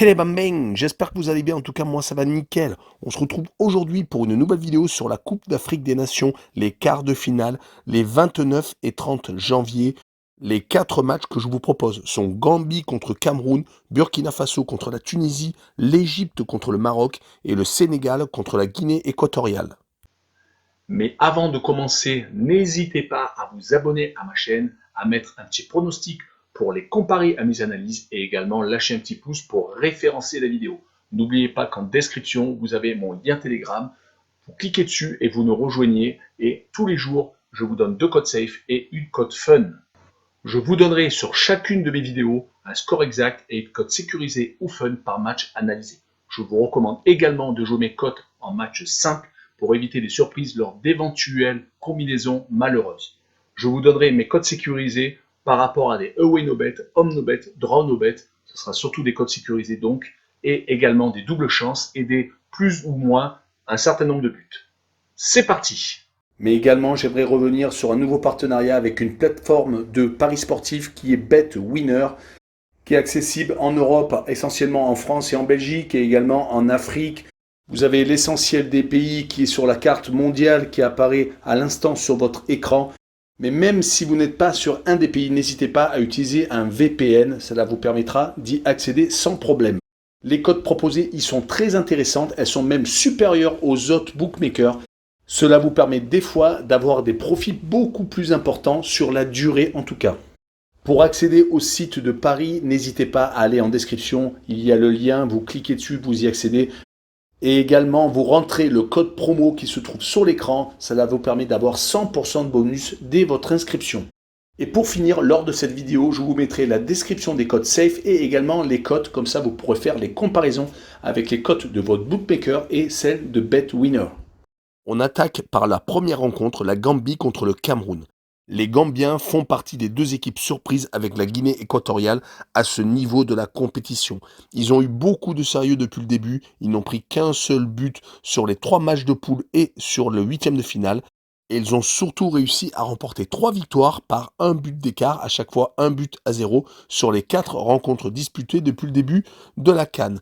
Hey les bang, j'espère que vous allez bien, en tout cas moi ça va nickel. On se retrouve aujourd'hui pour une nouvelle vidéo sur la Coupe d'Afrique des Nations, les quarts de finale, les 29 et 30 janvier. Les 4 matchs que je vous propose sont Gambie contre Cameroun, Burkina Faso contre la Tunisie, l'Égypte contre le Maroc et le Sénégal contre la Guinée équatoriale. Mais avant de commencer, n'hésitez pas à vous abonner à ma chaîne, à mettre un petit pronostic pour les comparer à mes analyses et également lâcher un petit pouce pour référencer la vidéo. N'oubliez pas qu'en description, vous avez mon lien Telegram. Vous cliquez dessus et vous nous rejoignez. Et tous les jours, je vous donne 2 codes safe et une code fun. Je vous donnerai sur chacune de mes vidéos un score exact et une cote sécurisée ou fun par match analysé. Je vous recommande également de jouer mes cotes en match simple pour éviter des surprises lors d'éventuelles combinaisons malheureuses. Je vous donnerai mes codes sécurisés par rapport à des away no bet, home no bet, draw no bet. Ce sera surtout des codes sécurisés donc, et également des doubles chances et des plus ou moins un certain nombre de buts. C'est parti! Mais également, j'aimerais revenir sur un nouveau partenariat avec une plateforme de paris sportifs qui est BetWinner, qui est accessible en Europe, essentiellement en France et en Belgique, et également en Afrique. Vous avez l'essentiel des pays qui est sur la carte mondiale qui apparaît à l'instant sur votre écran. Mais même si vous n'êtes pas sur un des pays, n'hésitez pas à utiliser un VPN. Cela vous permettra d'y accéder sans problème. Les cotes proposées y sont très intéressantes. Elles sont même supérieures aux autres bookmakers. Cela vous permet des fois d'avoir des profits beaucoup plus importants sur la durée en tout cas. Pour accéder au site de Paris, n'hésitez pas à aller en description, il y a le lien, vous cliquez dessus, vous y accédez. Et également, vous rentrez le code promo qui se trouve sur l'écran, cela vous permet d'avoir 100% de bonus dès votre inscription. Et pour finir, lors de cette vidéo, je vous mettrai la description des codes safe et également les cotes, comme ça vous pourrez faire les comparaisons avec les cotes de votre bookmaker et celles de BetWinner. On attaque par la première rencontre, la Gambie contre le Cameroun. Les Gambiens font partie des 2 équipes surprises avec la Guinée équatoriale à ce niveau de la compétition. Ils ont eu beaucoup de sérieux depuis le début, ils n'ont pris qu'un seul but sur les 3 matchs de poule et sur le 8e de finale. Et ils ont surtout réussi à remporter 3 victoires par un but d'écart, à chaque fois un but à 0 sur les 4 rencontres disputées depuis le début de la CAN.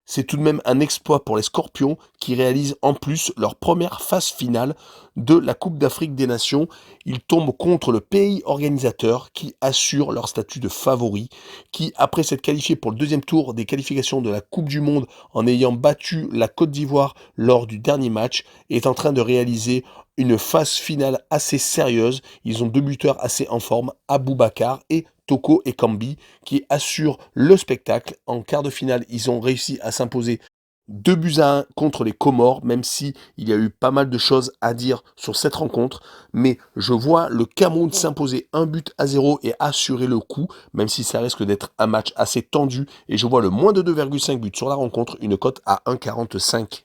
C'est tout de même un exploit pour les Scorpions qui réalisent en plus leur première phase finale de la Coupe d'Afrique des Nations. Ils tombent contre le pays organisateur qui assure leur statut de favori, qui après s'être qualifié pour le 2e tour des qualifications de la Coupe du Monde en ayant battu la Côte d'Ivoire lors du dernier match, est en train de réaliser une phase finale assez sérieuse. Ils ont 2 buteurs assez en forme, Aboubakar et Toko Ekambi, qui assurent le spectacle. En quart de finale, ils ont réussi à s'imposer 2 buts à 1 contre les Comores, même si il y a eu pas mal de choses à dire sur cette rencontre. Mais je vois le Cameroun s'imposer 1 but à 0 et assurer le coup, même si ça risque d'être un match assez tendu. Et je vois le moins de 2,5 buts sur la rencontre, une cote à 1,45.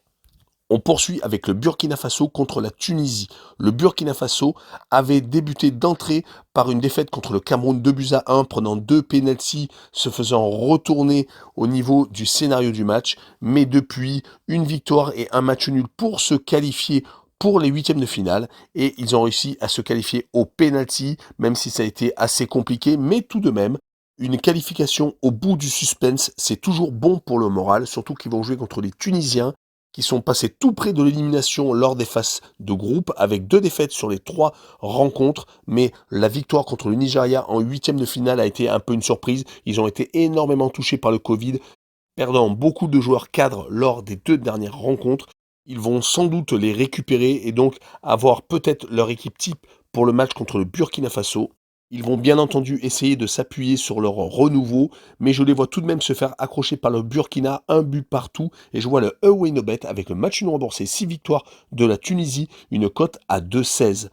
On poursuit avec le Burkina Faso contre la Tunisie. Le Burkina Faso avait débuté d'entrée par une défaite contre le Cameroun 2 buts à 1, prenant 2 pénaltys, se faisant retourner au niveau du scénario du match. Mais depuis, une victoire et un match nul pour se qualifier pour les 8e de finale. Et ils ont réussi à se qualifier au pénalty, même si ça a été assez compliqué. Mais tout de même, une qualification au bout du suspense, c'est toujours bon pour le moral, surtout qu'ils vont jouer contre les Tunisiens qui sont passés tout près de l'élimination lors des phases de groupe, avec 2 défaites sur les 3 rencontres, mais la victoire contre le Nigeria en 8e de finale a été un peu une surprise. Ils ont été énormément touchés par le Covid, perdant beaucoup de joueurs cadres lors des 2 dernières rencontres. Ils vont sans doute les récupérer et donc avoir peut-être leur équipe type pour le match contre le Burkina Faso. Ils vont bien entendu essayer de s'appuyer sur leur renouveau, mais je les vois tout de même se faire accrocher par le Burkina, un but partout, et je vois le away no bet avec le match nul remboursé, 6 victoires de la Tunisie, une cote à 2,16.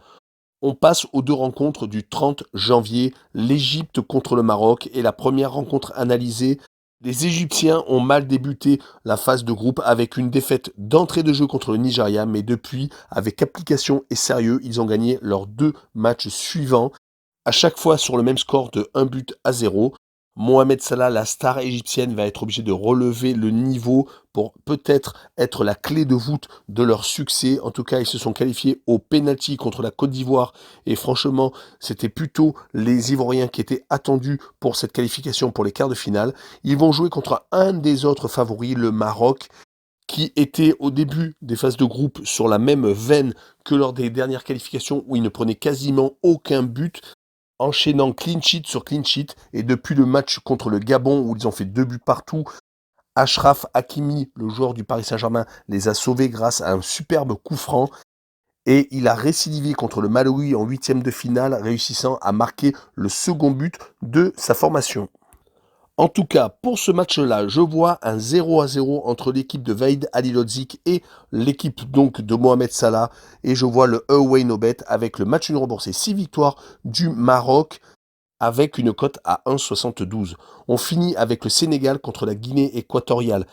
On passe aux 2 rencontres du 30 janvier, l'Égypte contre le Maroc, et la première rencontre analysée. Les Égyptiens ont mal débuté la phase de groupe avec une défaite d'entrée de jeu contre le Nigeria, mais depuis, avec application et sérieux, ils ont gagné leurs 2 matchs suivants, à chaque fois sur le même score de 1 but à 0. Mohamed Salah, la star égyptienne, va être obligé de relever le niveau pour peut-être être la clé de voûte de leur succès. En tout cas, ils se sont qualifiés au penalty contre la Côte d'Ivoire et franchement, c'était plutôt les Ivoiriens qui étaient attendus pour cette qualification pour les quarts de finale. Ils vont jouer contre un des autres favoris, le Maroc, qui était au début des phases de groupe sur la même veine que lors des dernières qualifications où ils ne prenaient quasiment aucun but, enchaînant clean sheet sur clean sheet. Et depuis le match contre le Gabon où ils ont fait 2 buts partout, Achraf Hakimi, le joueur du Paris Saint-Germain, les a sauvés grâce à un superbe coup franc. Et il a récidivé contre le Malawi en huitième de finale, réussissant à marquer le second but de sa formation. En tout cas, pour ce match-là, je vois un 0-0 entre l'équipe de Vaïd Halilhodžić et l'équipe donc de Mohamed Salah. Et je vois le away no bet avec le match nul remboursé 6 victoires du Maroc avec une cote à 1,72. On finit avec le Sénégal contre la Guinée équatoriale.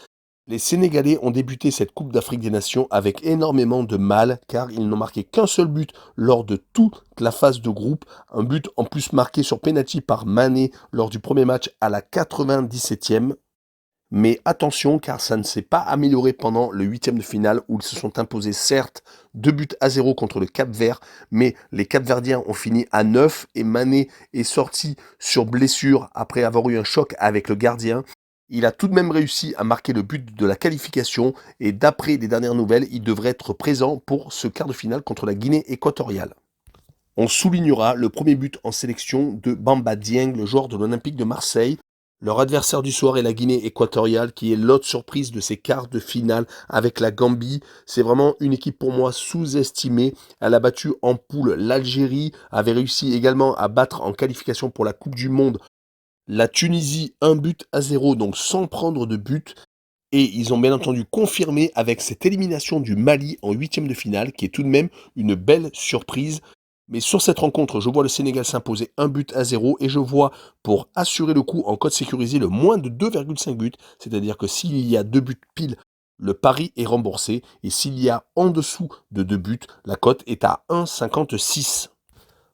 Les Sénégalais ont débuté cette Coupe d'Afrique des Nations avec énormément de mal car ils n'ont marqué qu'un seul but lors de toute la phase de groupe. Un but en plus marqué sur penalty par Mané lors du premier match à la 97e. Mais attention car ça ne s'est pas amélioré pendant le huitième de finale où ils se sont imposés certes 2 buts à 0 contre le Cap-Vert, mais les Cap-Verdiens ont fini à 9 et Mané est sorti sur blessure après avoir eu un choc avec le gardien. Il a tout de même réussi à marquer le but de la qualification et d'après les dernières nouvelles, il devrait être présent pour ce quart de finale contre la Guinée équatoriale. On soulignera le premier but en sélection de Bamba Dieng, le joueur de l'Olympique de Marseille. Leur adversaire du soir est la Guinée équatoriale, qui est l'autre surprise de ces quarts de finale avec la Gambie. C'est vraiment une équipe pour moi sous-estimée. Elle a battu en poule l'Algérie, avait réussi également à battre en qualification pour la Coupe du Monde la Tunisie 1 but à 0, donc sans prendre de but. Et ils ont bien entendu confirmé avec cette élimination du Mali en huitième de finale, qui est tout de même une belle surprise. Mais sur cette rencontre, je vois le Sénégal s'imposer 1 but à 0 et je vois, pour assurer le coup en cote sécurisé, le moins de 2,5 buts. C'est-à-dire que s'il y a 2 buts pile, le pari est remboursé. Et s'il y a en dessous de 2 buts, la cote est à 1,56.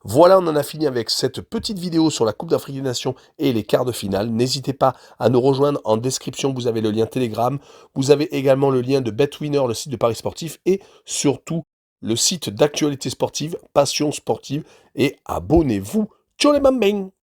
Voilà, on en a fini avec cette petite vidéo sur la Coupe d'Afrique des Nations et les quarts de finale. N'hésitez pas à nous rejoindre en description, vous avez le lien Telegram. Vous avez également le lien de BetWinner, le site de Paris Sportif, et surtout le site d'actualité sportive, Passion Sportive. Et abonnez-vous. Ciao les bambins!